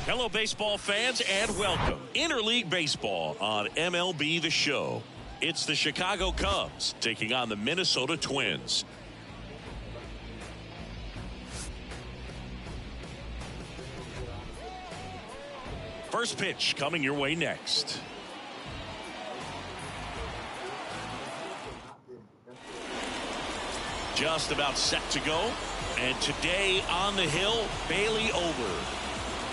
Hello, baseball fans, and welcome. Interleague Baseball on MLB The Show. It's the Chicago Cubs taking on the Minnesota Twins. First pitch coming your way next. Just about set to go. And today on the hill, Bailey over.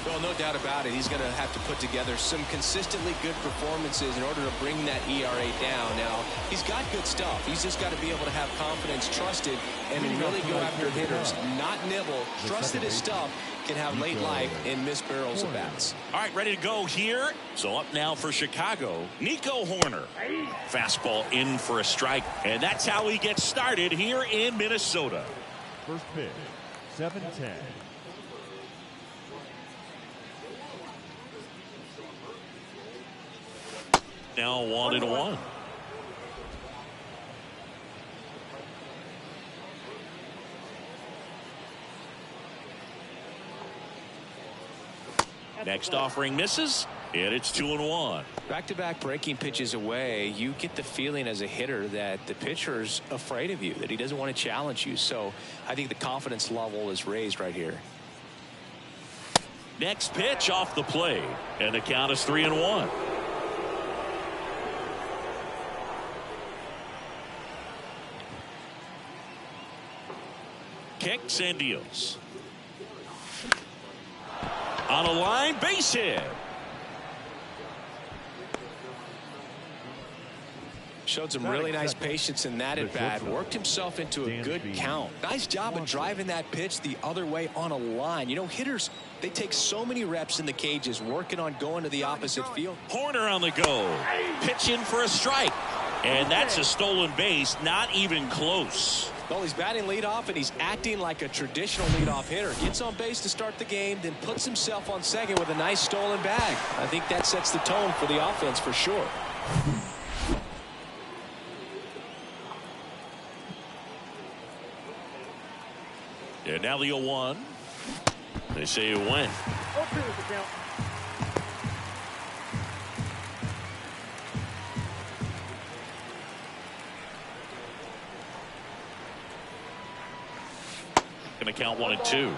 Well, no doubt about it. He's going to have to put together some consistently good performances in order to bring that ERA down. Now, he's got good stuff. He's just got to be able to have confidence, trust it, and really go after hitters, not nibble. Trust that his stuff can have late life and miss barrels of bats. All right, ready to go here. So up now for Chicago, Nico Hoerner. Fastball in for a strike, and that's how he gets started here in Minnesota. First pitch, 7-10. Now 1-1. Next offering misses, and it's 2-1. Back-to-back breaking pitches away, you get the feeling as a hitter that the pitcher's afraid of you, that he doesn't want to challenge you. So I think the confidence level is raised right here. Next pitch off the plate, and the count is 3-1. Kicks and deals. On a line, base hit. Showed some really nice patience in that at bat. Worked himself into a good count. Nice job of driving that pitch the other way on a line. You know, hitters, they take so many reps in the cages working on going to the opposite field. Hoerner on the go. Pitch in for a strike. And that's a stolen base, not even close. Well, he's batting leadoff, and he's acting like a traditional leadoff hitter. Gets on base to start the game, then puts himself on second with a nice stolen bag. I think that sets the tone for the offense for sure. Yeah, now the 0-1. They say it went. Going to count 1-2.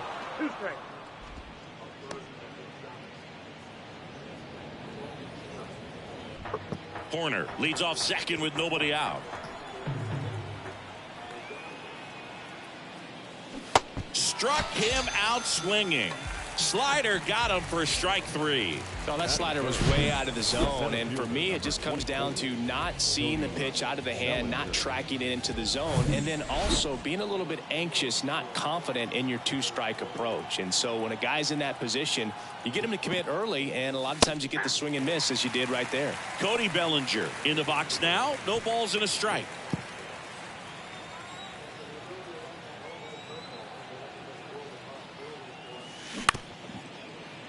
Hoerner leads off second with nobody out. Struck him out swinging. Slider got him for strike 3. Well, that slider was way out of the zone, and for me it just comes down to not seeing the pitch out of the hand, not tracking it into the zone, and then also being a little bit anxious, not confident in your two-strike approach. And so when a guy's in that position, you get him to commit early, and a lot of times you get the swing and miss, as you did right there. Cody Bellinger in the box now. No balls and a strike.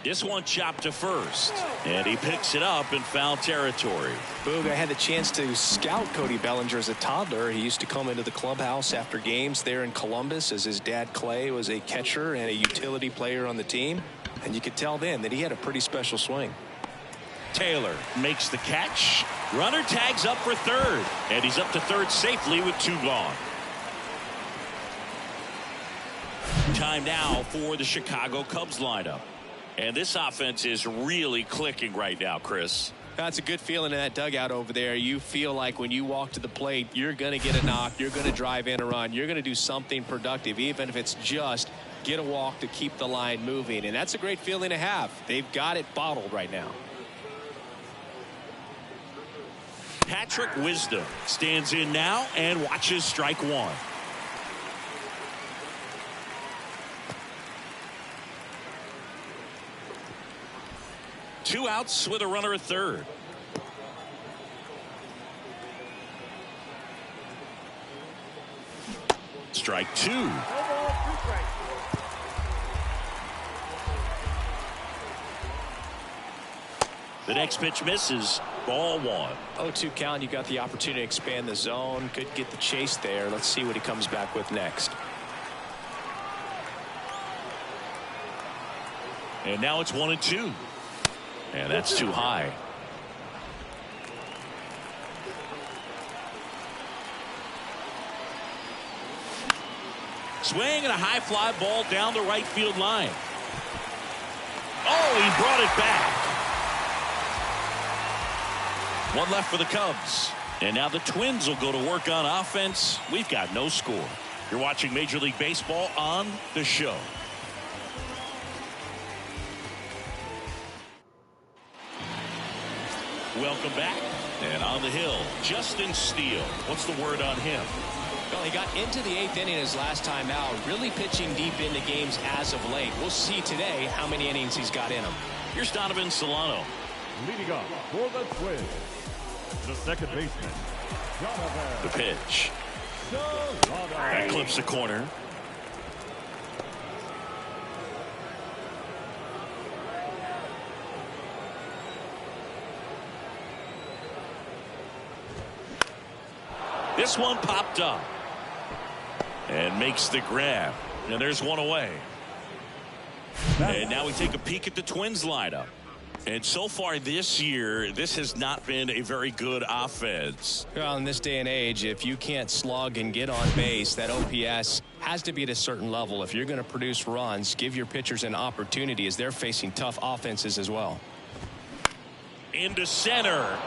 This one chopped to first, and he picks it up in foul territory. Boog, I had the chance to scout Cody Bellinger as a toddler. He used to come into the clubhouse after games there in Columbus, as his dad Clay was a catcher and a utility player on the team, and you could tell then that he had a pretty special swing. Taylor makes the catch. Runner tags up for third, and he's up to third safely with 2 gone. Time now for the Chicago Cubs lineup. And this offense is really clicking right now, Chris. That's a good feeling in that dugout over there. You feel like when you walk to the plate, you're going to get a knock, you're going to drive in a run, you're going to do something productive, even if it's just get a walk to keep the line moving. And that's a great feeling to have. They've got it bottled right now. Patrick Wisdom stands in now and watches strike 1. Two outs with a runner at third. Strike 2. The next pitch misses, Ball one. 0-2 count. You got the opportunity to expand the zone. Could get the chase there. Let's see what he comes back with next. And now it's 1-2. And that's too high. Swing and a high fly ball down the right field line. Oh, he brought it back. One left for the Cubs. And now the Twins will go to work on offense. We've got no score. You're watching Major League Baseball on The Show. Welcome back. And on the hill, Justin Steele. What's the word on him? Well, he got into the 8th inning his last time out, really pitching deep into games as of late. We'll see today how many innings he's got in him. Here's Donovan Solano. Leading off for the Twins, the second baseman, Donovan. The pitch. That clips the corner. This one popped up and makes the grab. And there's one away. And now we take a peek at the Twins lineup. And so far this year, this has not been a very good offense. Well, in this day and age, if you can't slug and get on base, that OPS has to be at a certain level. If you're going to produce runs, give your pitchers an opportunity as they're facing tough offenses as well. Into center.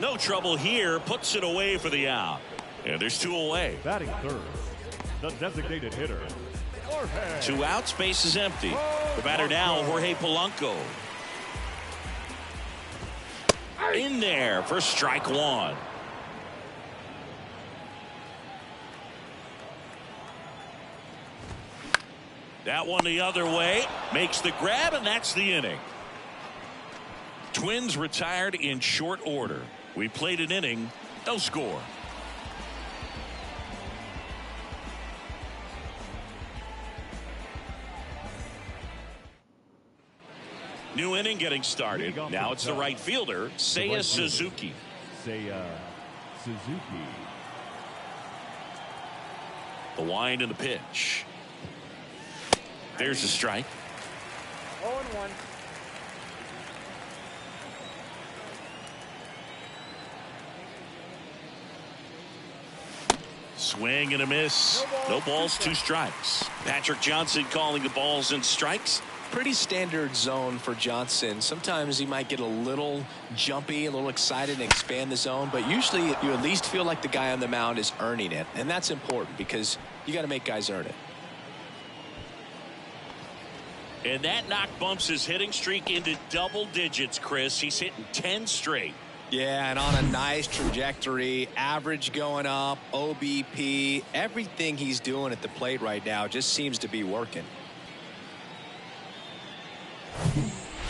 No trouble here. Puts it away for the out. And there's two away. Batting third, the designated hitter, Jorge. 2 outs, base is empty. The batter now, Jorge Polanco. In there for strike one. That one the other way. Makes the grab, and that's the inning. Twins retired in short order. We played an inning, no score. New inning getting started. Now it's the right fielder, Seiya Suzuki. Seiya Suzuki. The wind and the pitch. There's the strike. 0-1. Swing and a miss. No balls, 2 strikes. Patrick Johnson calling the balls and strikes. Pretty standard zone for Johnson. Sometimes he might get a little jumpy, a little excited and expand the zone, but usually you at least feel like the guy on the mound is earning it, and that's important because you got to make guys earn it. And that knock bumps his hitting streak into double digits, Chris. He's hitting 10 straight. Yeah, and on a nice trajectory, average going up, OBP, everything he's doing at the plate right now just seems to be working.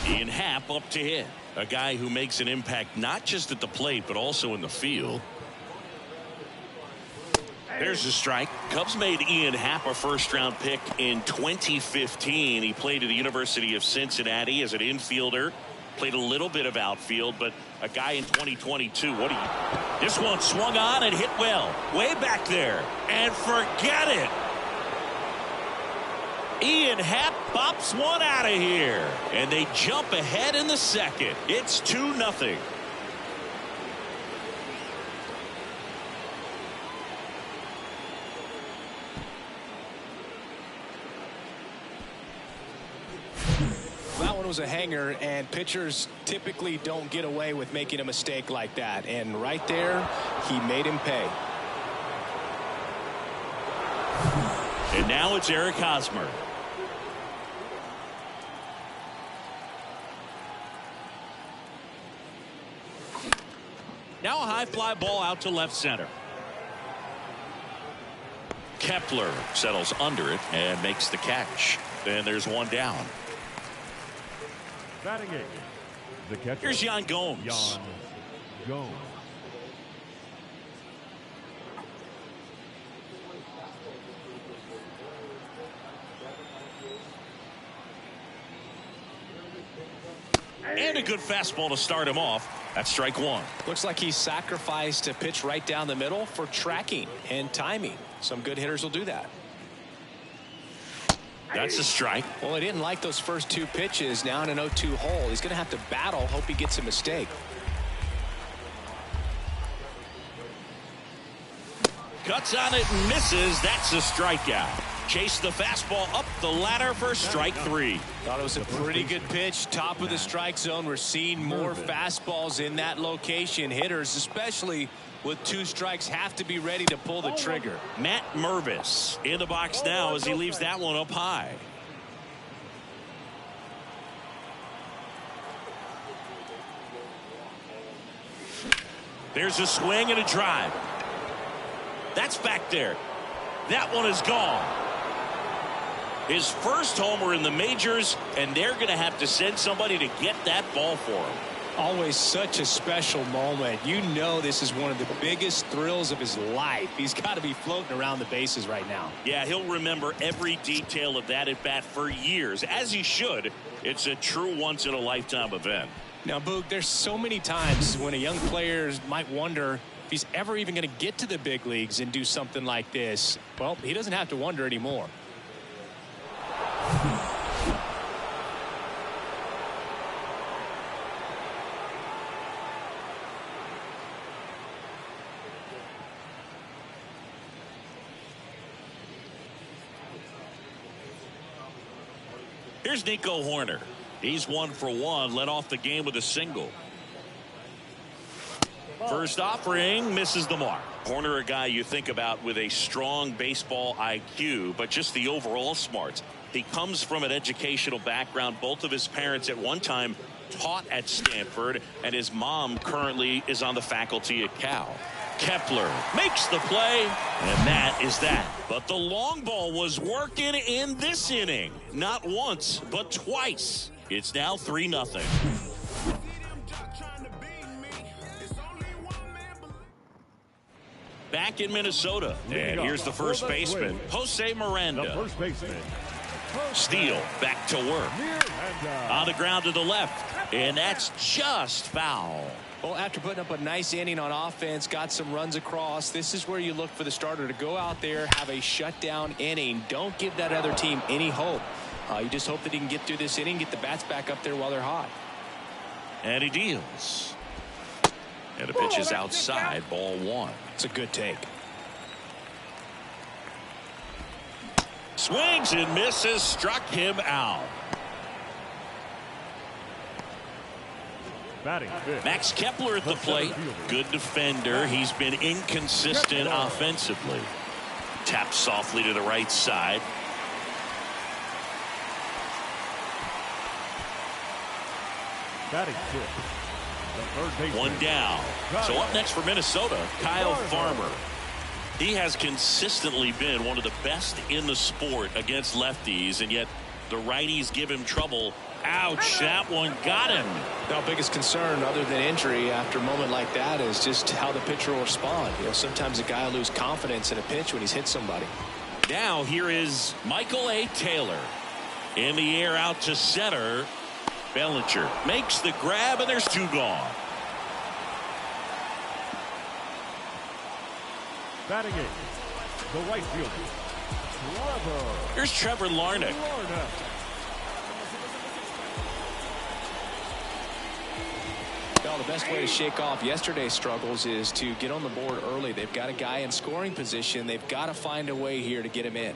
Ian Happ up to hit. A guy who makes an impact not just at the plate, but also in the field. There's a strike. Cubs made Ian Happ a first-round pick in 2015. He played at the University of Cincinnati as an infielder. Played a little bit of outfield, but a guy in 2022. This one swung on and hit well. Way back there. And forget it. Ian Happ pops one out of here. And they jump ahead in the second. It's 2-0. That one was a hanger, and pitchers typically don't get away with making a mistake like that. And right there, he made him pay. And now it's Eric Hosmer. Now a high fly ball out to left center. Kepler settles under it and makes the catch. Then there's one down. Batting eighth, the catcher. Here's Yan Gomes. Yan Gomes. And a good fastball to start him off. That's strike one. Looks like he sacrificed a pitch right down the middle for tracking and timing. Some good hitters will do that. That's a strike. Well, he didn't like those first two pitches. Now in an 0-2 hole, he's going to have to battle. Hope he gets a mistake. Cuts on it and misses. That's a strikeout. Chase the fastball up the ladder for strike three. Thought it was a pretty good pitch. Top of the strike zone. We're seeing more fastballs in that location. Hitters, especially with 2 strikes, have to be ready to pull the trigger. Matt Mervis in the box now as he leaves that one up high. There's a swing and a drive. That's back there. That one is gone. His first homer in the majors, and they're going to have to send somebody to get that ball for him. Always such a special moment. You know this is one of the biggest thrills of his life. He's got to be floating around the bases right now. Yeah, he'll remember every detail of that at bat for years, as he should. It's a true once-in-a-lifetime event. Now, Boog, there's so many times when a young player might wonder if he's ever even going to get to the big leagues and do something like this. Well, he doesn't have to wonder anymore. Here's Nico Horner. He's 1 for 1, led off the game with a single. First offering misses the mark. Horner, a guy you think about with a strong baseball IQ, but just the overall smarts. He comes from an educational background. Both of his parents at one time taught at Stanford, and his mom currently is on the faculty at Cal. Kepler makes the play, and that is that. But the long ball was working in this inning. Not once, but twice. It's now 3-0. Back in Minnesota. And here's the first baseman, Jose Miranda. The first baseman. Steele back to work. On the ground to the left. And that's just foul. Well, after putting up a nice inning on offense, got some runs across, this is where you look for the starter to go out there, have a shutdown inning. Don't give that other team any hope. You just hope that he can get through this inning, get the bats back up there while they're hot. And he deals. And the pitch is outside, ball 1. It's a good take. Swings and misses, struck him out. Batting fifth. Max Kepler at the plate. Good defender. He's been inconsistent offensively. Taps softly to the right side. Batting fifth. The third baseman. 1 down. So up next for Minnesota, Kyle Farmer. He has consistently been one of the best in the sport against lefties, and yet the righties give him trouble. Ouch, that one got him. Now, biggest concern other than injury after a moment like that is just how the pitcher will respond. You know, sometimes a guy will lose confidence in a pitch when he's hit somebody. Now here is Michael A. Taylor. In the air out to center. Bellinger makes the grab, and there's 2 gone. Batting eighth. The right fielder. Here's Trevor Larnach. Well, the best way to shake off yesterday's struggles is to get on the board early. They've got a guy in scoring position. They've got to find a way here to get him in.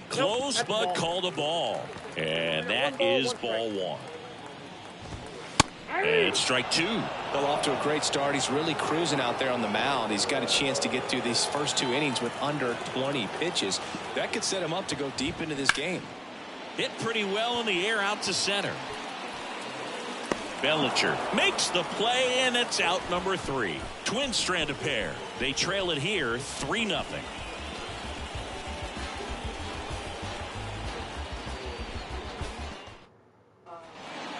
Close, but called a ball. And that is ball 1. And strike 2. Well, off to a great start. He's really cruising out there on the mound. He's got a chance to get through these first 2 innings with under 20 pitches. That could set him up to go deep into this game. Hit pretty well in the air out to center. Bellinger makes the play, and it's out number 3. Twin stranded pair. They trail it here 3-0.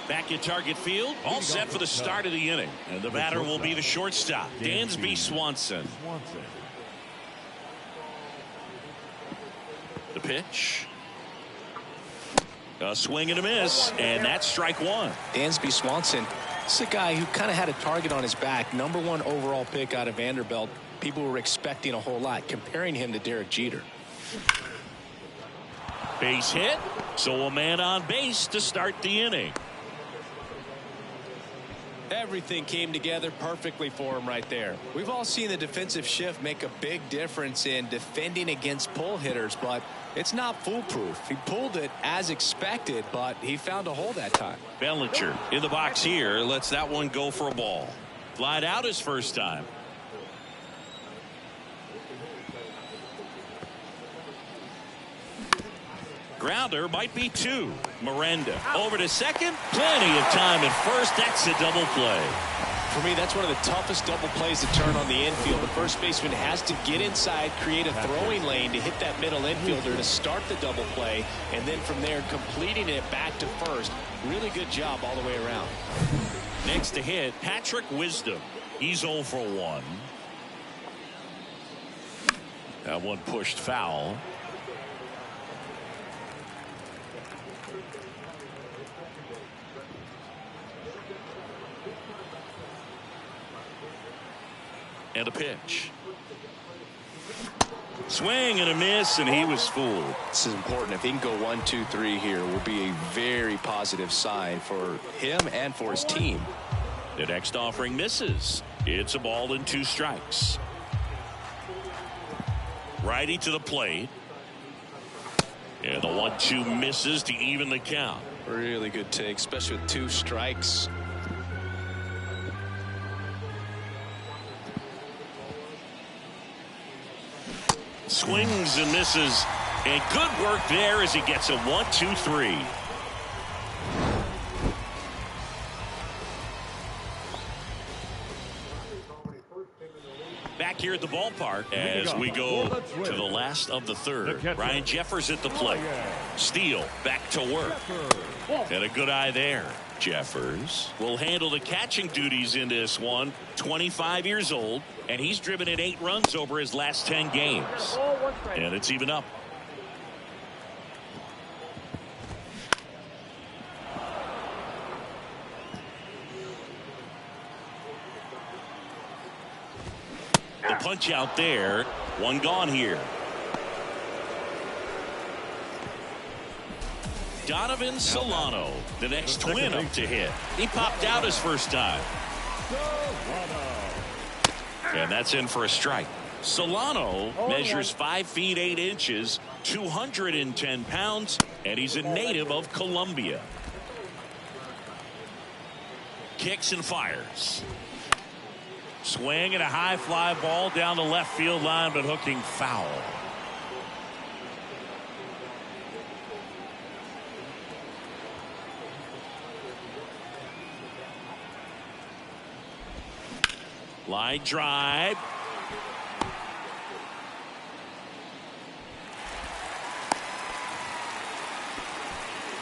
Back at Target Field, all set for the start of the inning. And the batter will be the shortstop, Dansby Swanson. The pitch. A swing and a miss, and that's strike one. Dansby Swanson, this is a guy who kind of had a target on his back. #1 overall pick out of Vanderbilt. People were expecting a whole lot, comparing him to Derek Jeter. Base hit, so a man on base to start the inning. Everything came together perfectly for him right there. We've all seen the defensive shift make a big difference in defending against pull hitters, but it's not foolproof. He pulled it as expected, but he found a hole that time. Bellinger in the box here, lets that one go for a ball. Flied out his first time. Grounder might be 2. Miranda over to second. Plenty of time at first. That's a double play. For me, that's one of the toughest double plays to turn on the infield. The first baseman has to get inside, create a throwing lane to hit that middle infielder to start the double play, and then from there completing it back to first. Really good job all the way around. Next to hit, Patrick Wisdom. He's 0 for 1. That one pushed foul. And a pitch. Swing and a miss, and he was fooled. This is important. If he can go 1, 2, 3 here, will be a very positive sign for him and for his team. The next offering misses. It's a ball and 2 strikes. Righty to the plate. And the 1-2 misses to even the count. Really good take, especially with 2 strikes. Swings and misses, and good work there as he gets a 1, 2, 3. Back here at the ballpark as we go to the last of the third. Ryan Jeffers at the plate. Steele back to work. And a good eye there. Jeffers will handle the catching duties in this one. 25 years old, and he's driven in 8 runs over his last 10 games. And it's even up. The punch out there. 1 gone here. Donovan Solano, the next twin up to hit. He popped out his first time. And that's in for a strike. Solano measures 5 feet 8 inches, 210 pounds, and he's a native of Colombia. Kicks and fires. Swing and a high fly ball down the left field line, but hooking foul. Line drive.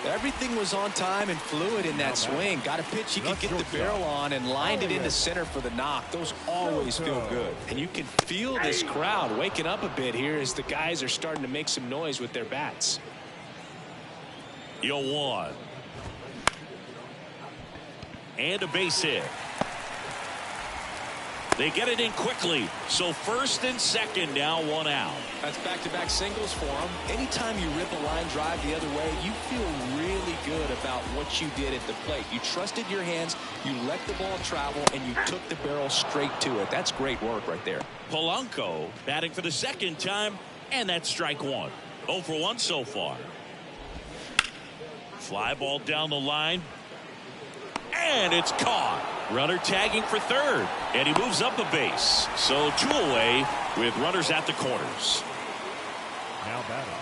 Everything was on time and fluid in that swing. Got a pitch he could get the barrel on and lined it into center for the knock. Those always feel good. And you can feel this crowd waking up a bit here as the guys are starting to make some noise with their bats. 0-1. And a base hit. They get it in quickly. So first and second, now 1 out. That's back-to-back singles for him. Anytime you rip a line drive the other way, you feel really good about what you did at the plate. You trusted your hands, you let the ball travel, and you took the barrel straight to it. That's great work right there. Polanco batting for the second time, and that's strike 1. 0 for 1 so far. Fly ball down the line. And it's caught. Runner tagging for third. And he moves up a base. So 2 away with runners at the corners. Now batting,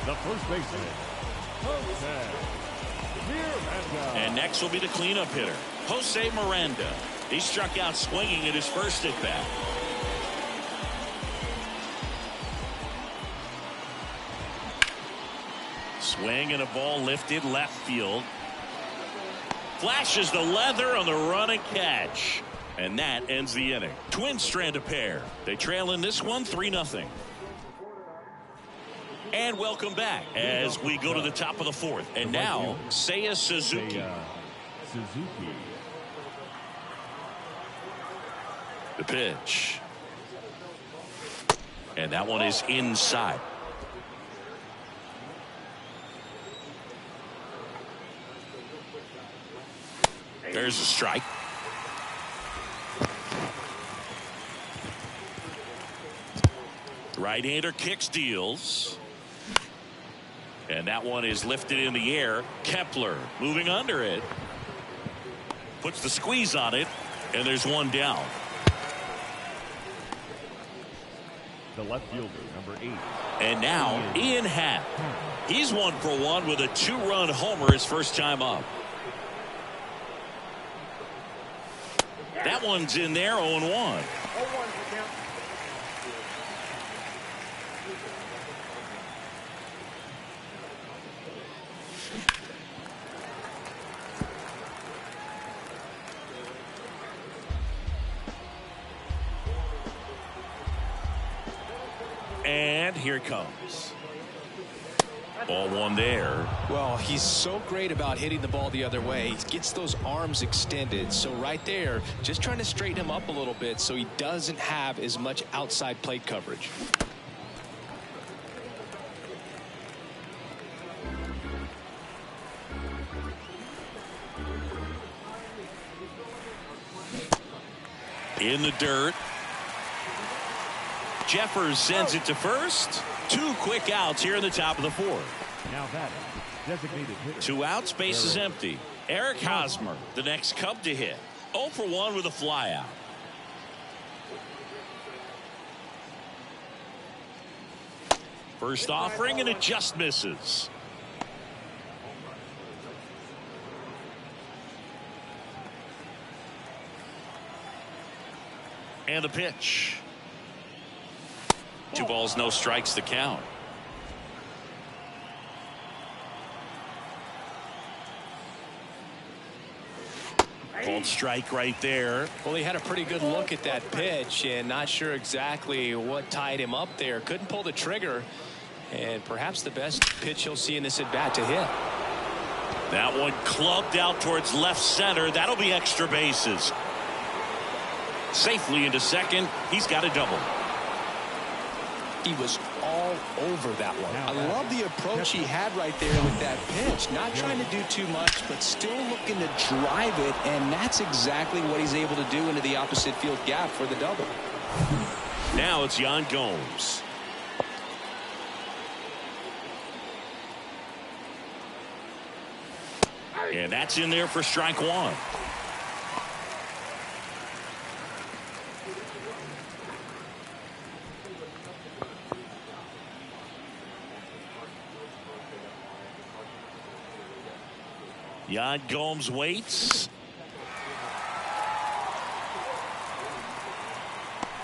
the first baseman, Jose Miranda. And next will be the cleanup hitter, Jose Miranda. He struck out swinging at his first at bat. Swing and a ball lifted left field. Flashes the leather on the run and catch. And that ends the inning. Twins strand a pair. They trail in this one 3-0. And welcome back as we go to the top of the fourth. And now, Seiya Suzuki. The pitch. And that one is inside. There's a strike. Right-hander kicks, deals. And that one is lifted in the air. Kepler moving under it. Puts the squeeze on it. And there's one down. The left fielder, number 8. And now Ian Happ. He's 1 for 1 with a 2-run homer his first time up. That one's in there, 0-1. And here it comes. Ball 1 there. Well, he's so great about hitting the ball the other way. He gets those arms extended. So right there, just trying to straighten him up a little bit so he doesn't have as much outside plate coverage. In the dirt. Jeffers sends it to first. 2 quick outs here in the top of the fourth. Now that designated hitter. 2 outs, base is empty. Eric Hosmer, the next Cub to hit. 0 for 1 with a flyout. First offering, and it just misses. And the pitch. 2 balls, no strikes, the count. Called strike right there. Well, he had a pretty good look at that pitch and not sure exactly what tied him up there. Couldn't pull the trigger, and perhaps the best pitch he'll see in this at bat to hit. That one clubbed out towards left center. That'll be extra bases. Safely into second. He's got a double. He was all over that one. I love the approach he had right there with that pitch. Not trying to do too much, but still looking to drive it, and that's exactly what he's able to do into the opposite field gap for the double. Now it's Yan Gomes. And that's in there for strike 1. Yan Gomes waits.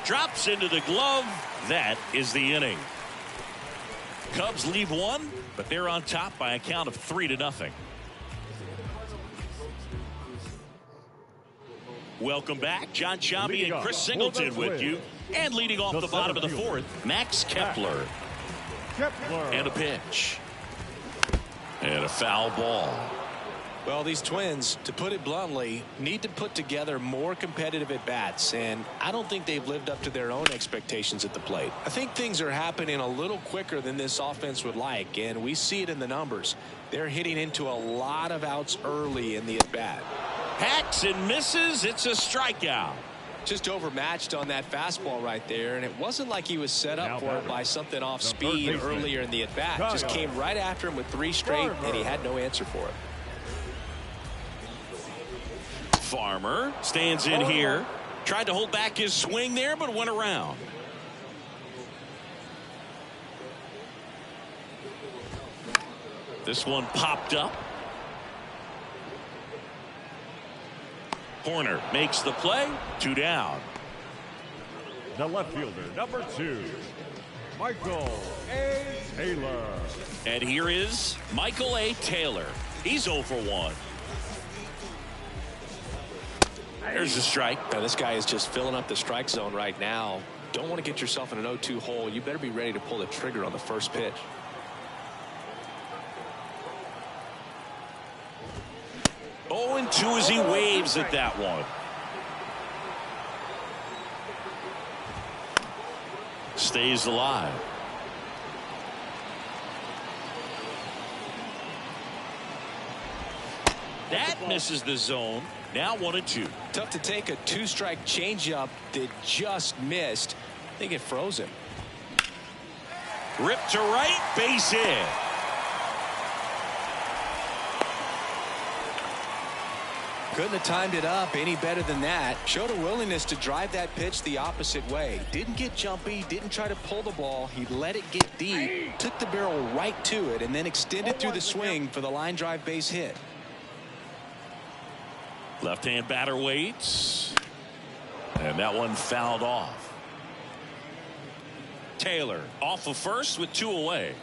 Drops into the glove. That is the inning. Cubs leave 1, but they're on top by a count of 3-0. Welcome back. John Sciambi and Chris Singleton with you. And leading off the bottom of the fourth, Max Kepler. And a pitch. And a foul ball. Well, these Twins, to put it bluntly, need to put together more competitive at-bats, and I don't think they've lived up to their own expectations at the plate. I think things are happening a little quicker than this offense would like, and we see it in the numbers. They're hitting into a lot of outs early in the at-bat. Hacks and misses. It's a strikeout. Just overmatched on that fastball right there, and it wasn't like he was set up for it by something off speed earlier in the at-bat. Just came right after him with 3 straight, and he had no answer for it. Farmer stands in here. Tried to hold back his swing there, but went around. This one popped up. Horner makes the play. 2 down. The left fielder, number 2, Michael A. Taylor. And here is Michael A. Taylor. He's 0 for 1. There's a strike. Now, this guy is just filling up the strike zone right now. Don't want to get yourself in an 0-2 hole. You better be ready to pull the trigger on the first pitch. 0-2 as he waves at that one. Stays alive. That misses the zone. Now 1-2. Tough to take a two-strike changeup that just missed. I think it froze him. Ripped to right, base hit. Couldn't have timed it up any better than that. Showed a willingness to drive that pitch the opposite way. Didn't get jumpy, didn't try to pull the ball. He let it get deep, took the barrel right to it, and then extended through the swing for the line drive base hit. Left-hand batter waits. And that one fouled off. Taylor off of first with 2 away.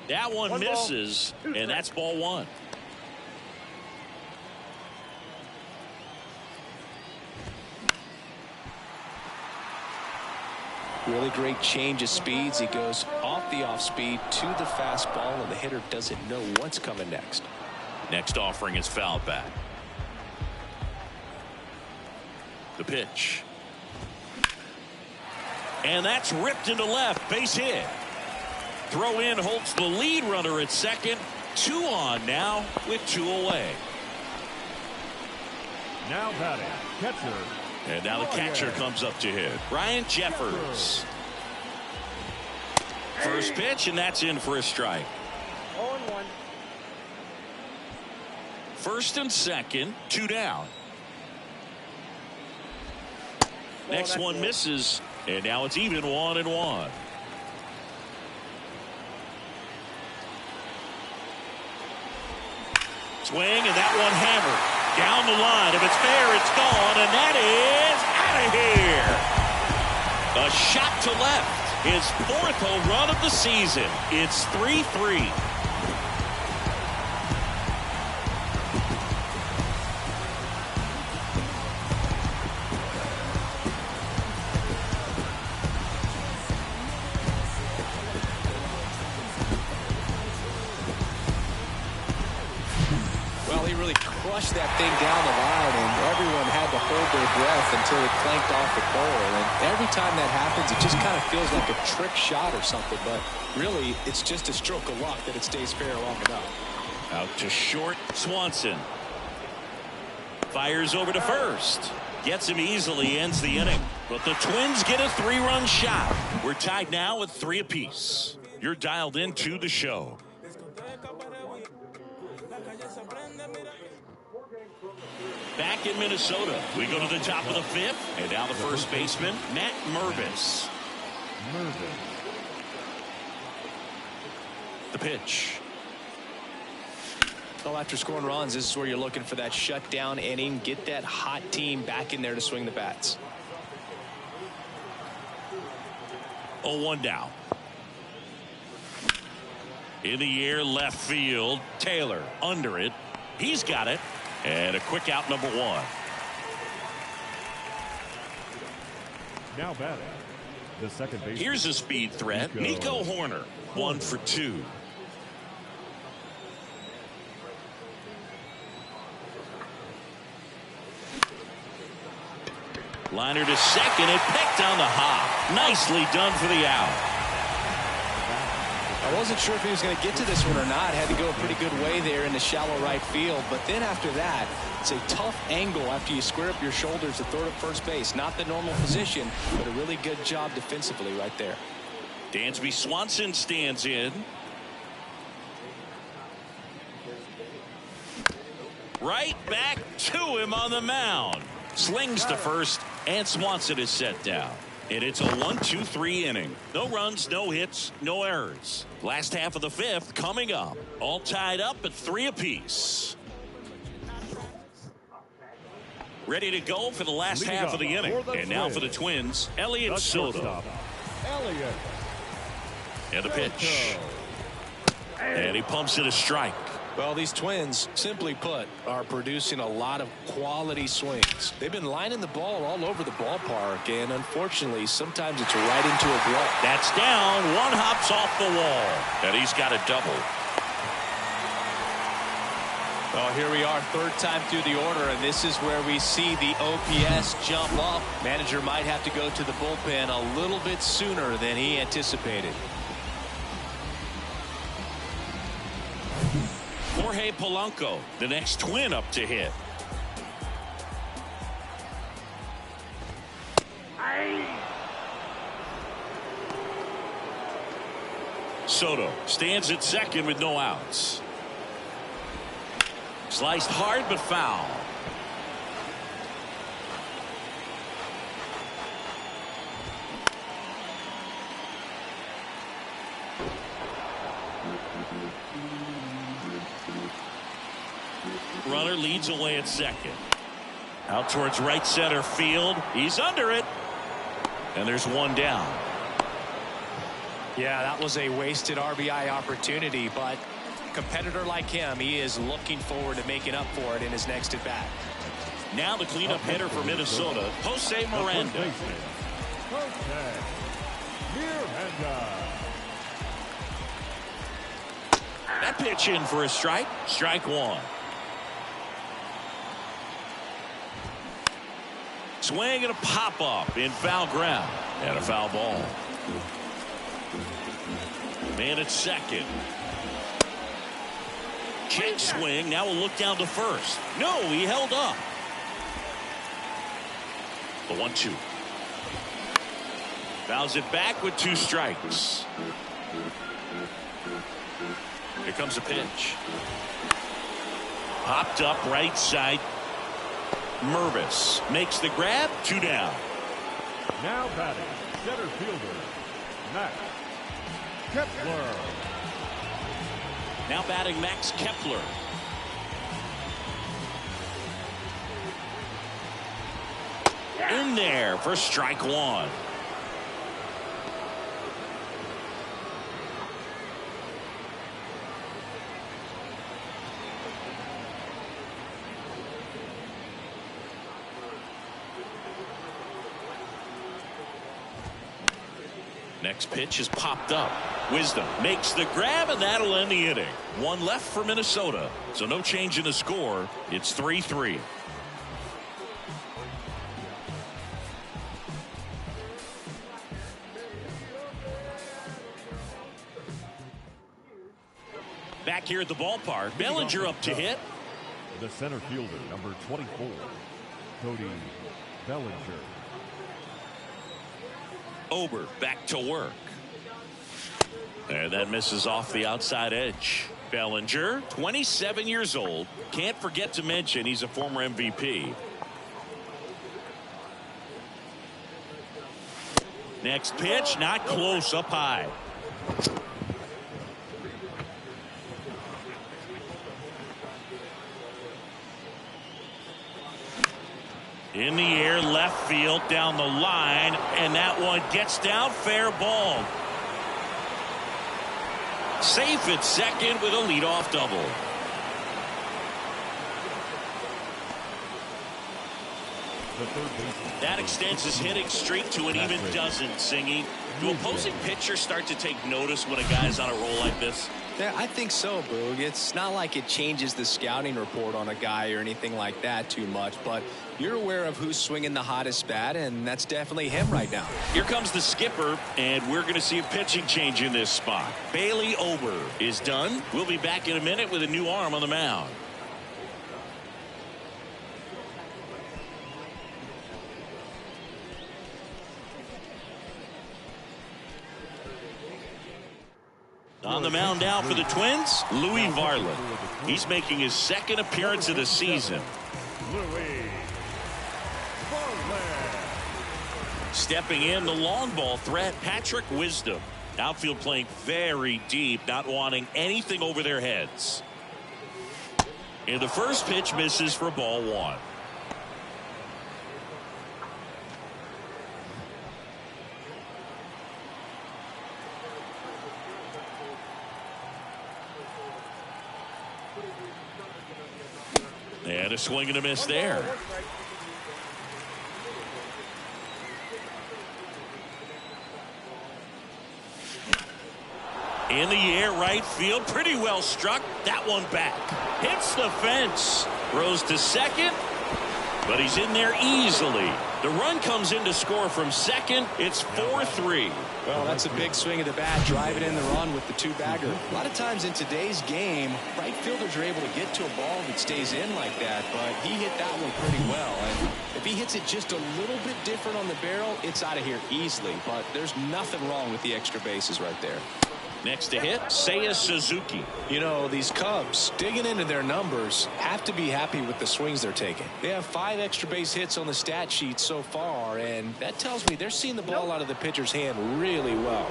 That one misses, and that's ball 1. Really great change of speeds. He goes off the off speed to the fastball, and the hitter doesn't know what's coming next. Next offering is fouled back. The pitch. And that's ripped into left. Base hit. Throw in holds the lead runner at second. 2 on now with 2 away. Now batting, catcher. And now the catcher comes up to hit. Ryan Jeffers. First pitch, and that's in for a strike. 0-1. First and second, 2 down. Next one misses, and now it's even 1-1. Swing, and that one hammered. Down the line. If it's fair, it's gone, and that is out of here. A shot to left. His 4th home run of the season. It's 3-3. Crushed that thing down the line, and everyone had to hold their breath until it clanked off the pole. And every time that happens, it just kind of feels like a trick shot or something, but really it's just a stroke of luck that it stays fair long enough. Out to short. Swanson fires over to first, gets him easily, ends the inning, but the Twins get a 3-run shot. We're tied now with 3 apiece. You're dialed into the show. Back in Minnesota, we go to the top of the 5th, and now the first baseman, Matt Mervis. The pitch. Well, after scoring runs, this is where you're looking for that shutdown inning. Get that hot team back in there to swing the bats. 0-1 down. In the air, left field. Taylor under it. He's got it. And a quick out, number 1. Now batting, the second baseman. Here's a speed threat. Nico Horner, 1 for 2. Liner to second, and picked on the hop. Nicely done for the out. I wasn't sure if he was going to get to this one or not. Had to go a pretty good way there in the shallow right field. But then after that, it's a tough angle after you square up your shoulders to throw to first base. Not the normal position, but a really good job defensively right there. Dansby Swanson stands in. Right back to him on the mound. Slings to first, and Swanson is set down. And it's a 1-2-3 inning. No runs, no hits, no errors. Last half of the 5th coming up. All tied up at 3 apiece. Ready to go for the last half of the inning. And now for the Twins, Elliott Soto. And the pitch. And he pumps it a strike. Well, these Twins, simply put, are producing a lot of quality swings. They've been lining the ball all over the ballpark, and unfortunately, sometimes it's right into a glove. That's down. One hops off the wall, and he's got a double. Well, here we are, third time through the order, and this is where we see the OPS jump up. Manager might have to go to the bullpen a little bit sooner than he anticipated. Jorge Polanco, the next Twin up to hit. Soto stands at second with no outs. Sliced hard but foul. Runner leads away at second. Out towards right center field. He's under it. And there's one down. Yeah, that was a wasted RBI opportunity, but a competitor like him, he is looking forward to making up for it in his next at bat. Now the cleanup hitter for Minnesota, Jose Miranda. That pitch in for a strike. Strike one. Swing and a pop up in foul ground and a foul ball. Man at second. Check swing. Now we'll look down to first. No, he held up. The 1-2. Fouls it back with 2 strikes. Here comes a pitch. Popped up right side. Mervis makes the grab. 2 down. Now batting center fielder Max Kepler. Now batting Max Kepler. In there for strike one. Next pitch is popped up. Wisdom makes the grab, and that'll end the inning. 1 left for Minnesota, so no change in the score. It's 3-3. Back here at the ballpark, Bellinger up to hit. The center fielder, number 24, Cody Bellinger. Ober back to work. And that misses off the outside edge. Bellinger, 27 years old. Can't forget to mention he's a former MVP. Next pitch, not close, up high. In the air, left field, down the line, and that one gets down, fair ball. Safe at second with a leadoff double. That extends his hitting streak to an even dozen, Singy. Do opposing pitchers start to take notice when a guy's on a roll like this? Yeah, I think so, Boog. It's not like it changes the scouting report on a guy or anything like that too much, but you're aware of who's swinging the hottest bat, and that's definitely him right now. Here comes the skipper, and we're going to see a pitching change in this spot. Bailey Ober is done. We'll be back in a minute with a new arm on the mound. On the mound now for the Twins, Louis Varland. He's making his second appearance of the season. Louis Varland. Stepping in, the long ball threat, Patrick Wisdom. Outfield playing very deep, not wanting anything over their heads. And the first pitch misses for ball 1. And a swing and a miss there. In the air, right field, pretty well struck. That one back. Hits the fence. Rose to second, but he's in there easily. The run comes in to score from second. It's 4-3. Well, that's a big swing of the bat, driving in the run with the two-bagger. A lot of times in today's game, right fielders are able to get to a ball that stays in like that, but he hit that one pretty well. And if he hits it just a little bit different on the barrel, it's out of here easily. But there's nothing wrong with the extra bases right there. Next to hit, Seiya Suzuki. You know, these Cubs, digging into their numbers, have to be happy with the swings they're taking. They have 5 extra base hits on the stat sheet so far, and that tells me they're seeing the ball out of the pitcher's hand really well.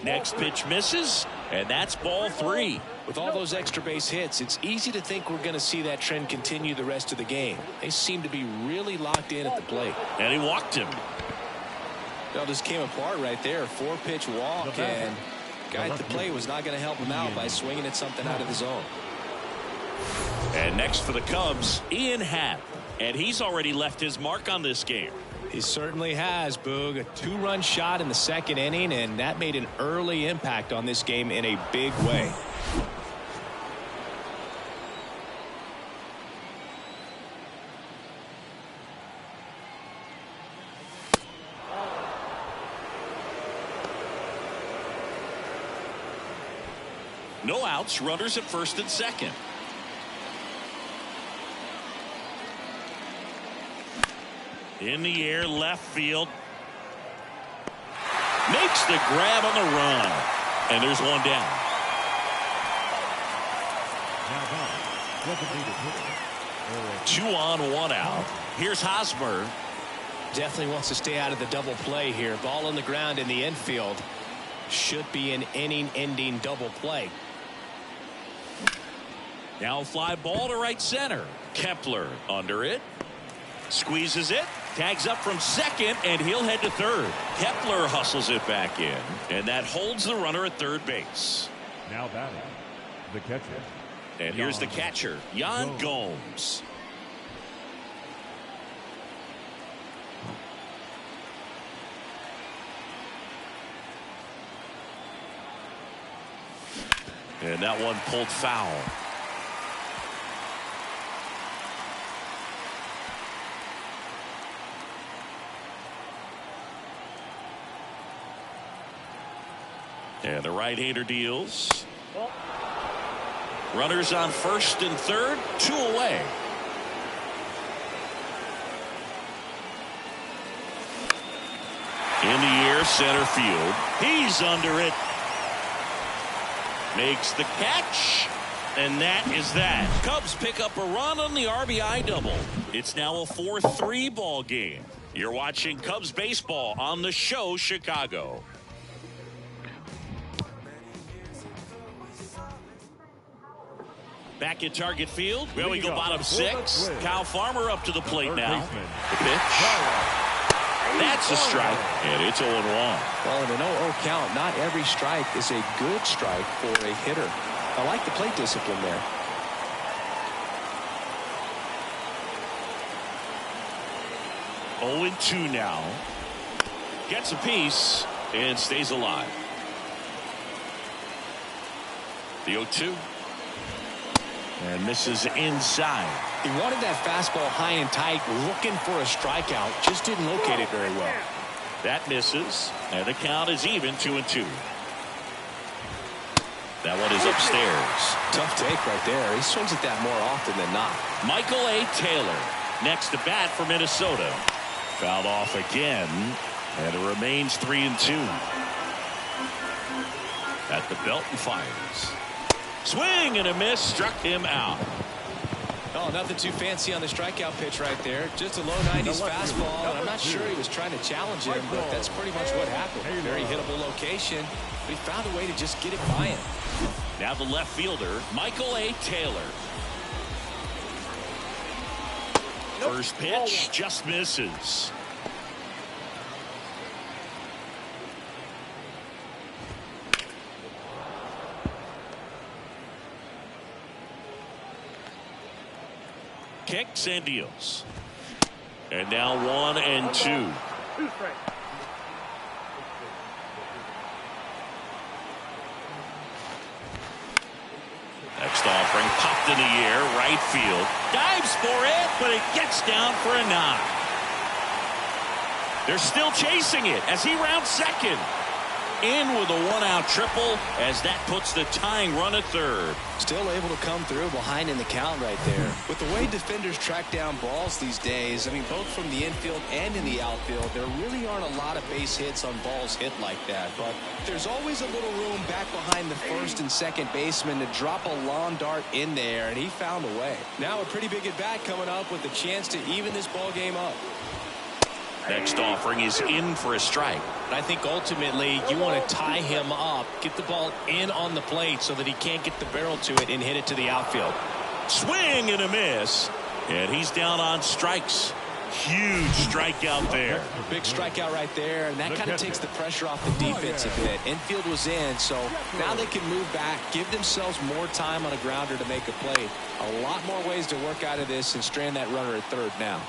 Next pitch misses, and that's ball 3. With all those extra base hits, it's easy to think we're going to see that trend continue the rest of the game. They seem to be really locked in at the plate. And he walked him. Well, just came apart right there. 4-pitch walk, and guy at the plate was not going to help him out by swinging at something out of the zone. And next for the Cubs, Ian Happ. And he's already left his mark on this game. He certainly has, Boog. A 2-run shot in the second inning, and that made an early impact on this game in a big way. No outs, runners at first and second. In the air, left field. Makes the grab on the run. And there's one down. Two on, one out. Here's Hosmer. Definitely wants to stay out of the double play here. Ball on the ground in the infield. Should be an inning-ending double play. Now fly ball to right center. Kepler under it. Squeezes it. Tags up from second, and he'll head to third. Kepler hustles it back in, and that holds the runner at third base. Now batting, the catcher. And here's the catcher, Yan Gomes. And that one pulled foul. And the right-hander deals. Runners on first and third, 2 away. In the air, center field. He's under it. Makes the catch. And that is that. Cubs pick up a run on the RBI double. It's now a 4-3 ball game. You're watching Cubs baseball on the show, Chicago. Back at Target Field. Well, we go bottom 6. Kyle Farmer up to the plate now. The pitch. That's a strike. And it's 0-1. Well, in an 0-0 count, not every strike is a good strike for a hitter. I like the plate discipline there. Oh, 2 now. Gets a piece and stays alive. The 0-2. And misses inside. He wanted that fastball high and tight, looking for a strikeout. Just didn't locate it very well. That misses. And the count is even, 2-2. That one is upstairs. Tough take right there. He swings at that more often than not. Michael A. Taylor next to bat for Minnesota. Fouled off again. And it remains 3-2. At the belt and fires. Swing and a miss, struck him out. Oh, nothing too fancy on the strikeout pitch right there. Just a low 90s fastball. And I'm not sure he was trying to challenge him, but that's pretty much what happened. Very hittable location, but he found a way to just get it by him. Now the left fielder, Michael A. Taylor. First pitch just misses. Kicks and deals. And now 1-2. Two strikes. Next offering popped in the air, right field. Dives for it, but it gets down for a knock. They're still chasing it as he rounds second. In with a one-out triple as that puts the tying run at third. Still able to come through behind in the count right there. With the way defenders track down balls these days, I mean, both from the infield and in the outfield, there really aren't a lot of base hits on balls hit like that. But there's always a little room back behind the first and second baseman to drop a lawn dart in there, and he found a way. Now a pretty big at-bat coming up with the chance to even this ball game up. Next offering is in for a strike. I think ultimately you want to tie him up, get the ball in on the plate so that he can't get the barrel to it and hit it to the outfield. Swing and a miss. And he's down on strikes. Huge strikeout there. Big strikeout right there, and that kind of takes the pressure off the defense a bit. Infield was in, so now they can move back, give themselves more time on a grounder to make a play. A lot more ways to work out of this and strand that runner at third now.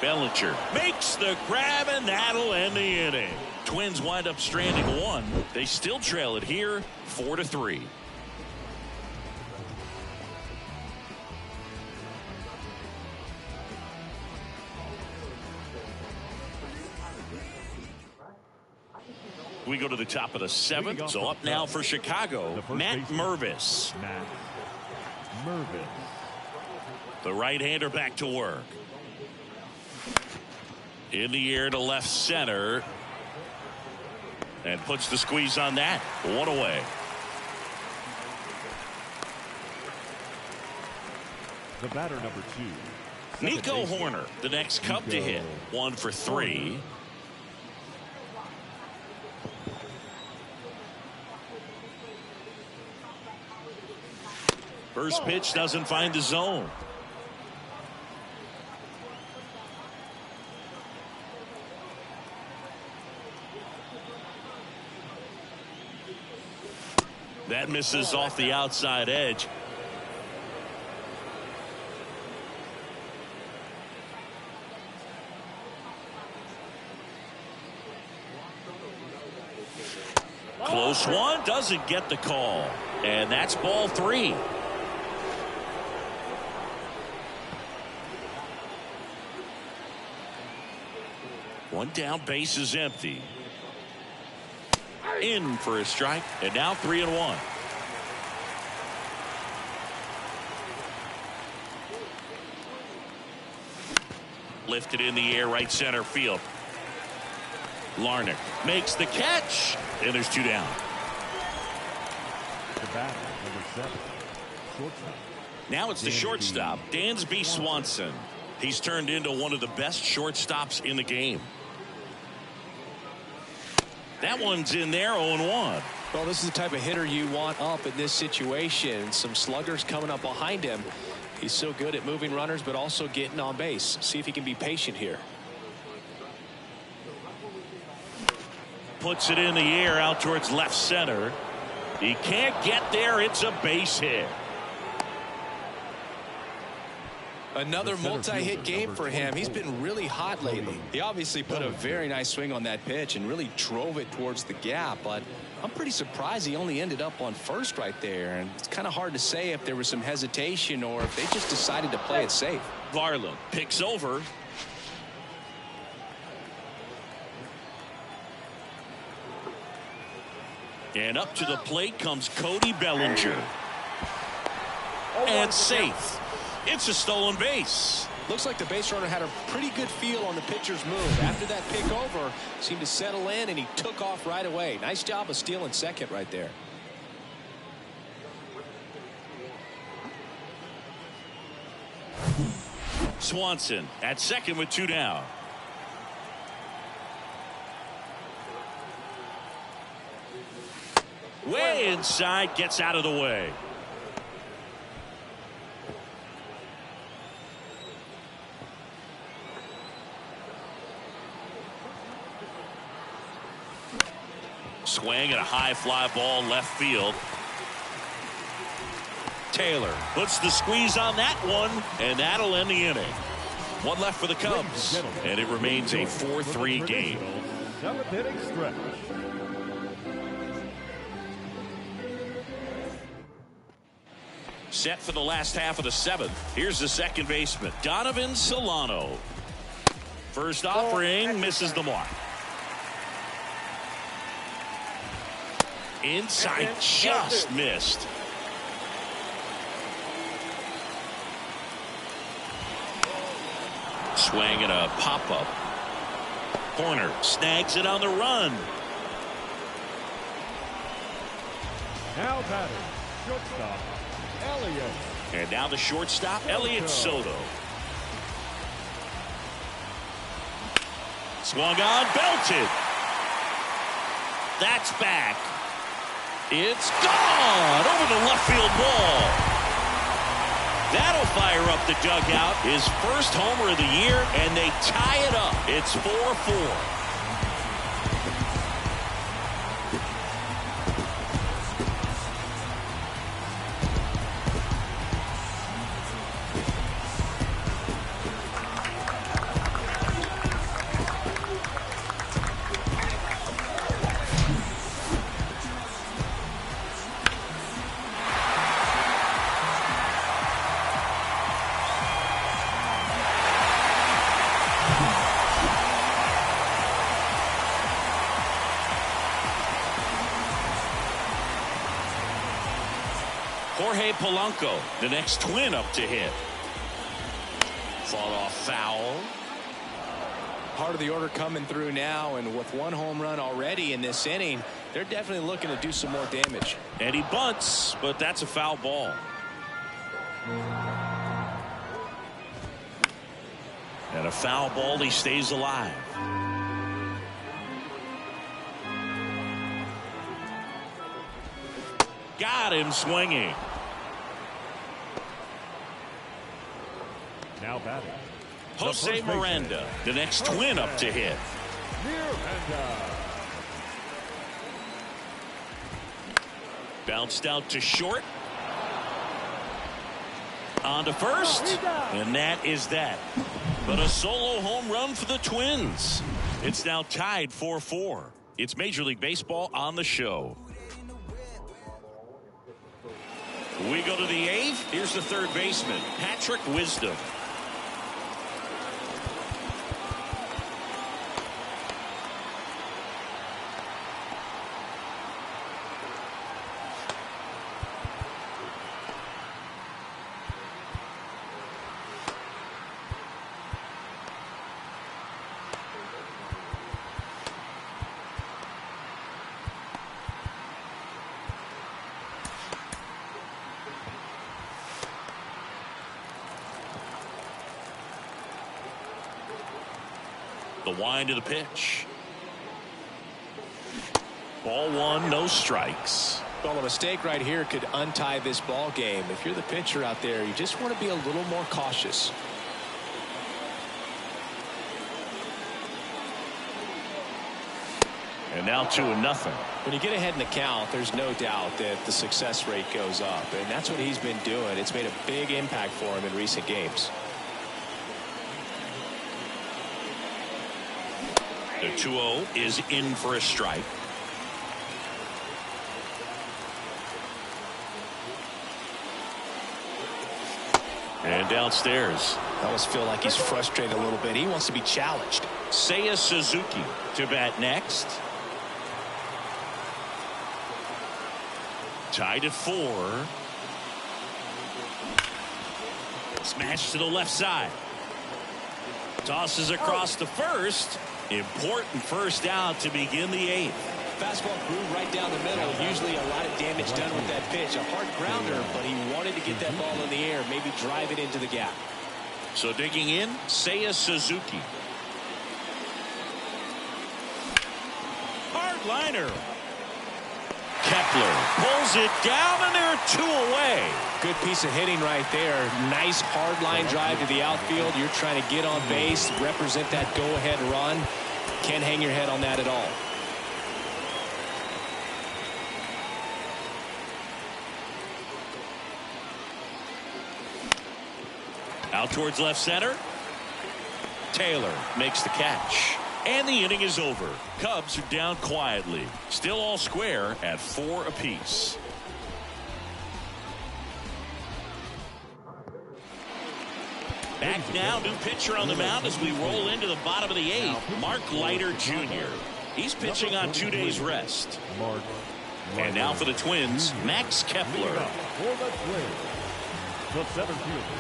Bellinger makes the grab, and that'll end the inning. Twins wind up stranding one. They still trail it here 4-3. We go to the top of the seventh. So up now for Chicago, Matt Mervis. Matt Mervis. The right-hander back to work. In the air to left center. And puts the squeeze on that. One away. The batter number 2. Nico Horner, the next Cub to hit. 1 for 3. First pitch doesn't find the zone. That misses off the outside edge. Close one, doesn't get the call. And that's ball 3. One down, base is empty. In for a strike, and now 3-1. Lifted in the air, right center field. Larnach makes the catch, and there's 2 down. The batter number 7. Shortstop. Now it's the shortstop, Dansby Swanson. He's turned into one of the best shortstops in the game. That one's in there, 0-1. Well, this is the type of hitter you want up in this situation. Some sluggers coming up behind him. He's so good at moving runners, but also getting on base. See if he can be patient here. Puts it in the air out towards left center. He can't get there. It's a base hit. Another multi-hit game for him. He's been really hot lately. He obviously put a very nice swing on that pitch and really drove it towards the gap, but I'm pretty surprised he only ended up on first right there. And it's kind of hard to say if there was some hesitation or if they just decided to play it safe. Varland picks over. And up to the plate comes Cody Bellinger. And safe. It's a stolen base. Looks like the base runner had a pretty good feel on the pitcher's move. After that pick over, seemed to settle in, and he took off right away. Nice job of stealing second right there. Swanson at second with 2 down. Way inside, gets out of the way. Swing and a high fly ball left field. Taylor puts the squeeze on that one, and that'll end the inning. One left for the Cubs, and it remains a 4-3 game. 7th inning stretch. Set for the last half of the 7th. Here's the second baseman, Donovan Solano. First offering misses the mark. Inside, just missed. Swing and a pop-up. Corner snags it on the run. Now batting, shortstop, Elliott. And now the shortstop, Elliott Soto. Swung on, belted. That's back. It's gone over the left field wall. That'll fire up the dugout. His first homer of the year, and they tie it up. It's 4-4. Jorge Polanco, the next twin up to hit. Fought off foul. Part of the order coming through now, and with one home run already in this inning, they're definitely looking to do some more damage. And he bunts, but that's a foul ball. And a foul ball, he stays alive. Got him swinging. Now batting, Jose Miranda, the next twin up to hit. Miranda. Bounced out to short. On to first. And that is that. But a solo home run for the Twins. It's now tied 4-4. It's Major League Baseball on the show. We go to the 8th. Here's the third baseman, Patrick Wisdom. The wind of the pitch. Ball one, no strikes. Well, a mistake right here could untie this ball game. If you're the pitcher out there, you just want to be a little more cautious. And now 2-0. When you get ahead in the count, there's no doubt that the success rate goes up, and that's what he's been doing. It's made a big impact for him in recent games. The 2-0 is in for a strike. And downstairs. I almost feel like he's frustrated a little bit. He wants to be challenged. Seiya Suzuki to bat next. Tied at 4. Smash to the left side. Tosses across the first. Important first out to begin the 8th. Fastball grew right down the middle. Usually a lot of damage done with that pitch. A hard grounder, but he wanted to get that ball in the air, maybe drive it into the gap. So digging in, Seiya Suzuki. Hard liner. Kepler pulls it down, and they're 2 away. Good piece of hitting right there. Nice hard line drive to the outfield. You're trying to get on base, represent that go-ahead run. Can't hang your head on that at all. Out towards left center. Taylor makes the catch. And the inning is over. Cubs are down quietly. Still all square at 4 apiece. Back now, new pitcher on the mound as we roll into the bottom of the 8th. Mark Leiter Jr. He's pitching on 2 days rest. And now for the Twins, Max Kepler. For the Twins, the 7th fielder,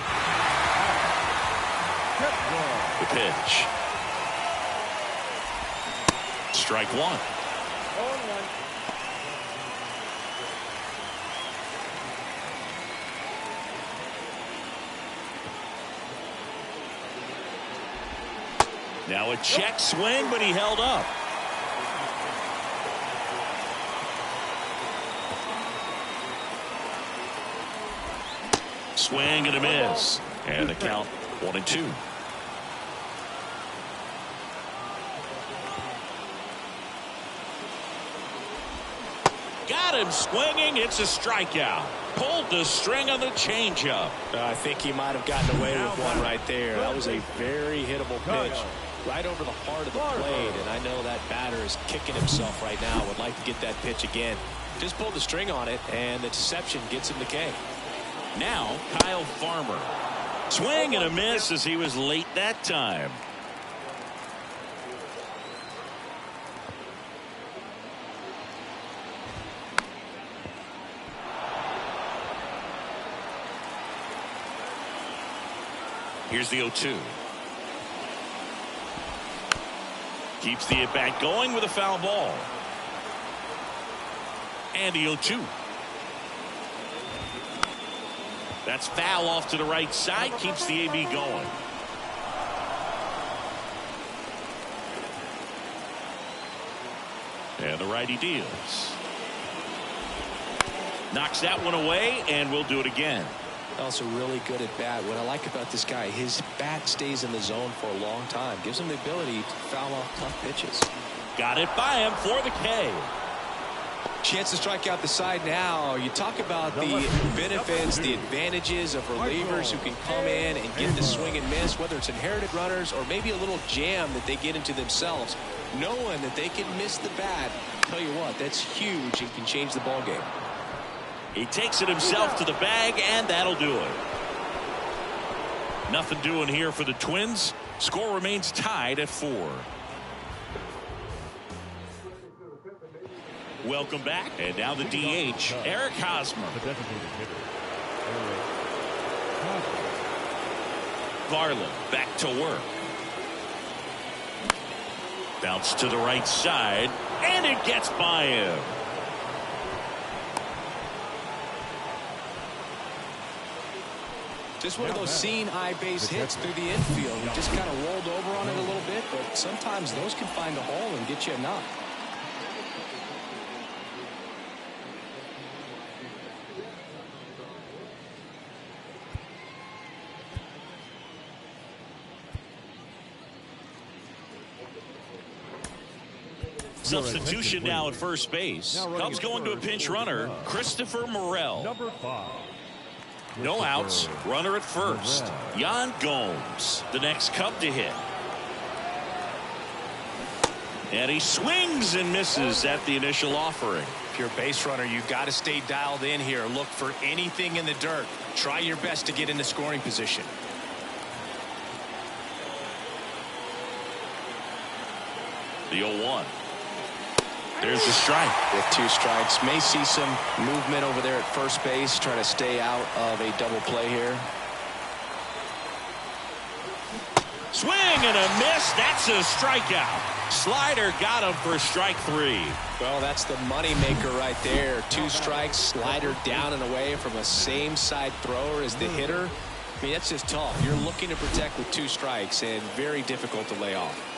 The pitch. Strike 1. 0-1. Now a check swing, but he held up. Swing and a miss. And the count 1-2. Got him swinging. It's a strikeout. Pulled the string on the changeup. I think he might have gotten away with one right there. That was a very hittable pitch. Right over the heart of the plate, and I know that batter is kicking himself right now. Would like to get that pitch again. Just pulled the string on it, and the deception gets him the K. Now Kyle Farmer. Swing and a miss as he was late that time. Here's the 0-2. Keeps the at-bat going with a foul ball. And the 0-2. That's foul off to the right side. Keeps the AB going. And the righty deals. Knocks that one away, and we'll do it again. Also really good at bat. What I like about this guy, his bat stays in the zone for a long time. Gives him the ability to foul off tough pitches. Got it by him for the K. Chance to strike out the side now. You talk about the benefits, the advantages of relievers who can come in and get the swing and miss, whether it's inherited runners or maybe a little jam that they get into themselves. Knowing that they can miss the bat, tell you what, that's huge and can change the ball game. He takes it himself to the bag, and that'll do it. Nothing doing here for the Twins. Score remains tied at 4. Welcome back. And now the DH, Eric Hosmer. the designated hitter, Garland back to work. Bounce to the right side, and it gets by him. Just one of those seeing eye base hits through the infield. He just kind of rolled over on it a little bit, but sometimes those can find a hole and get you a knock. Substitution now at first base. Cubs going to a pinch runner, Christopher Morel. number 5. No outs, runner at first. Yan Gomes, the next Cub to hit. And he swings and misses at the initial offering. If you're a base runner, you've got to stay dialed in here. Look for anything in the dirt. Try your best to get into scoring position. The 0-1. There's the strike. With 2 strikes, may see some movement over there at first base, trying to stay out of a double play here. Swing and a miss. That's a strikeout. Slider got him for strike 3. Well, that's the money maker right there. 2 strikes, slider down and away from a same side thrower as the hitter. I mean, that's just tough. You're looking to protect with 2 strikes and very difficult to lay off.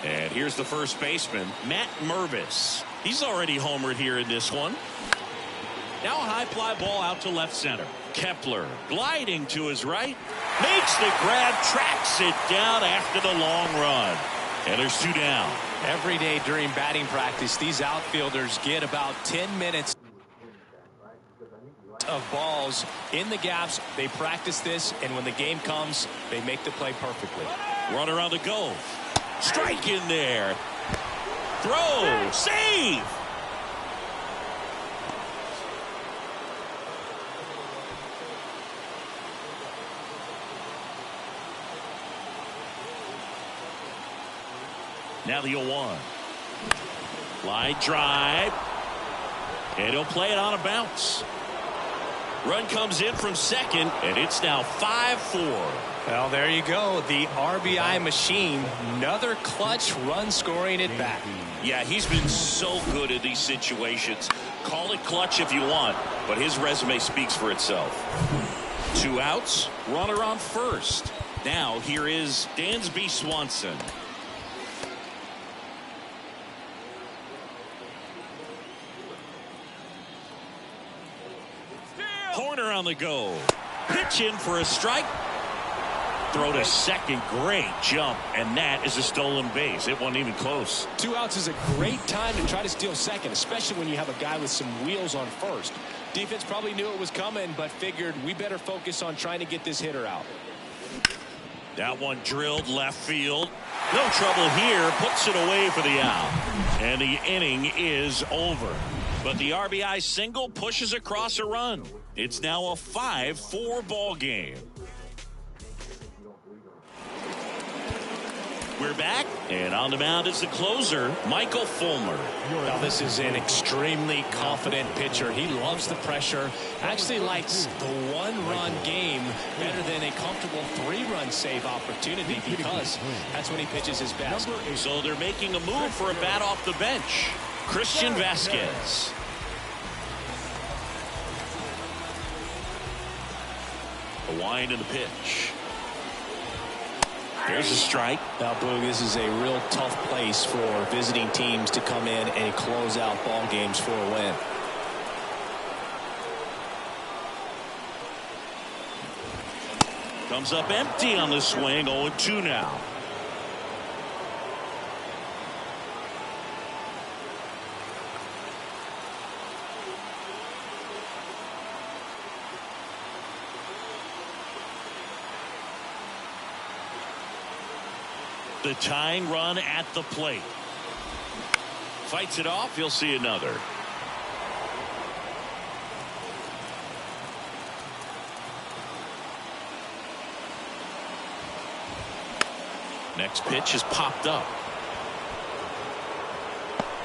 And here's the first baseman, Matt Mervis. He's already homered here in this one. Now a high fly ball out to left center. Kepler gliding to his right. Makes the grab, tracks it down after the long run. And there's 2 down. Every day during batting practice, these outfielders get about 10 minutes of balls in the gaps. They practice this, and when the game comes, they make the play perfectly. Runner on the go. Strike in there. Throw. Save. Now the 0-1. Line drive. And he'll play it on a bounce. Run comes in from second, and it's now 5-4. Well, there you go. The RBI machine. Another clutch run scoring it back. Yeah, he's been so good in these situations. Call it clutch if you want, but his resume speaks for itself. 2 outs, runner on first. Now here is Dansby Swanson. Corner on the go. Pitch in for a strike. Throw to second. Great jump. And that is a stolen base. It wasn't even close. 2 outs is a great time to try to steal second, especially when you have a guy with some wheels on first. Defense probably knew it was coming, but figured we better focus on trying to get this hitter out. That one drilled left field. No trouble here. Puts it away for the out. And the inning is over. But the RBI single pushes across a run. It's now a 5-4 ball game. We're back, and on the mound is the closer, Michael Fulmer. Now this is an extremely confident pitcher. He loves the pressure. Actually likes the 1-run game better than a comfortable 3-run save opportunity because that's when he pitches his best. So they're making a move for a bat off the bench. Christian Vasquez. A wind in the pitch. There's a strike. Now, Boog, this is a real tough place for visiting teams to come in and close out ball games for a win. Comes up empty on the swing. 0-2 now. The tying run at the plate. Fights it off. You'll see another. Next pitch is popped up.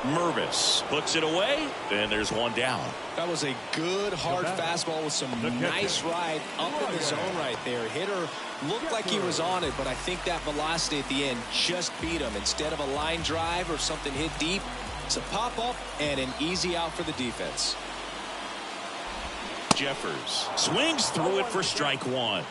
Mervis puts it away, and there's one down. That was a good hard fastball with some nice ride up in the zone right there. Hitter looked like he was on it, but I think that velocity at the end just beat him. Instead of a line drive or something hit deep, it's a pop up and an easy out for the defense. Jeffers swings through it for strike 1.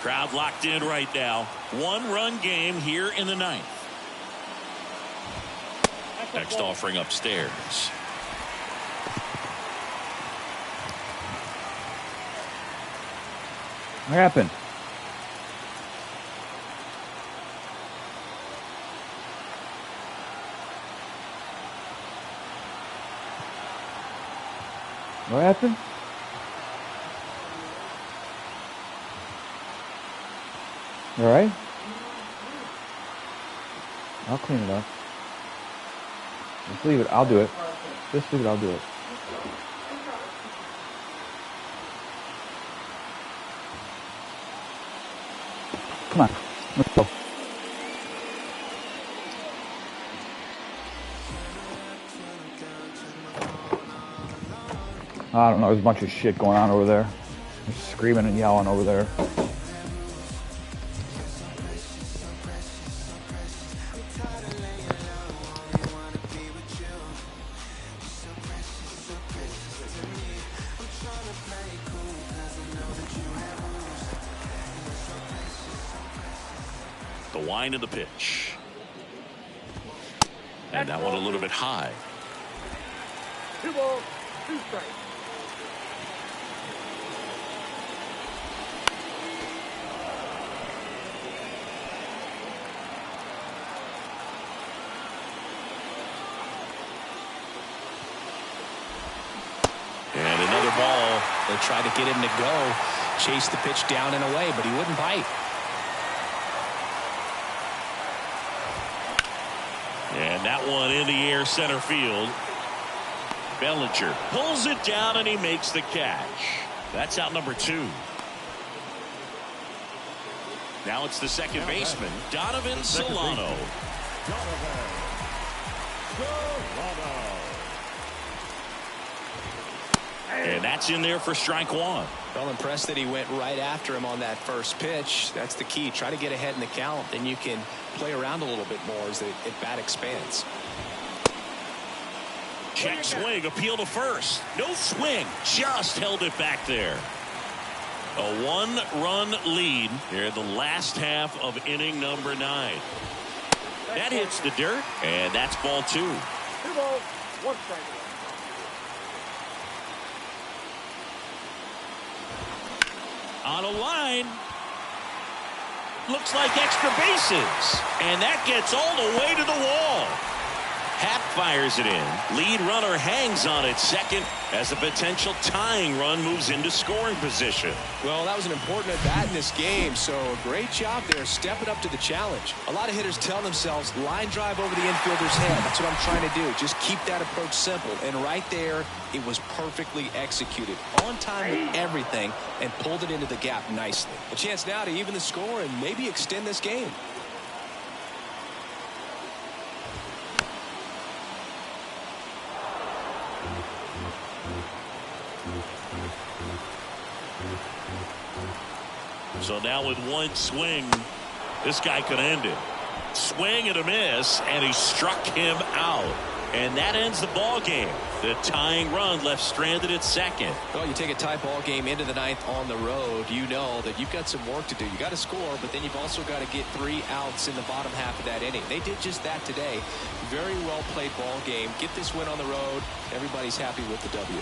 Crowd locked in right now. 1-run game here in the 9th. Next offering upstairs. What happened? What happened? All right. I'll clean it up. Just leave it. I'll do it. Just leave it. I'll do it. Come on. Let's go. I don't know. There's a bunch of shit going on over there. They're screaming and yelling over there. The wind of the pitch. And that one a little bit high. 2 balls, 2 strikes. try to get him to go, chase the pitch down and away, but he wouldn't bite. And that one in the air center field. Bellinger pulls it down and he makes the catch. That's out number 2. Now it's the second baseman, Donovan Solano. And that's in there for strike 1. Well, impressed that he went right after him on that first pitch. That's the key. Try to get ahead in the count. Then you can play around a little bit more as the at-bat expands. Check swing, appeal to first. No swing, just held it back there. A 1-run lead here in the last half of inning number 9. That hits the dirt, and that's ball 2. 2 balls, 1 strike. On a line. Looks like extra bases. And that gets all the way to the wall. Happ fires it in. Lead runner hangs on at second as a potential tying run moves into scoring position. Well, that was an important at-bat in this game, so great job there stepping up to the challenge. A lot of hitters tell themselves line drive over the infielder's head. That's what I'm trying to do. Just keep that approach simple. And right there, it was perfectly executed. On time with everything and pulled it into the gap nicely. A chance now to even the score and maybe extend this game. So now with one swing, this guy could end it. Swing and a miss, and he struck him out. And that ends the ball game. The tying run left stranded at second. Well, you take a tie ball game into the 9th on the road, you know that you've got some work to do. You got to score, but then you've also got to get 3 outs in the bottom half of that inning. They did just that today. Very well played ball game. Get this win on the road. Everybody's happy with the W.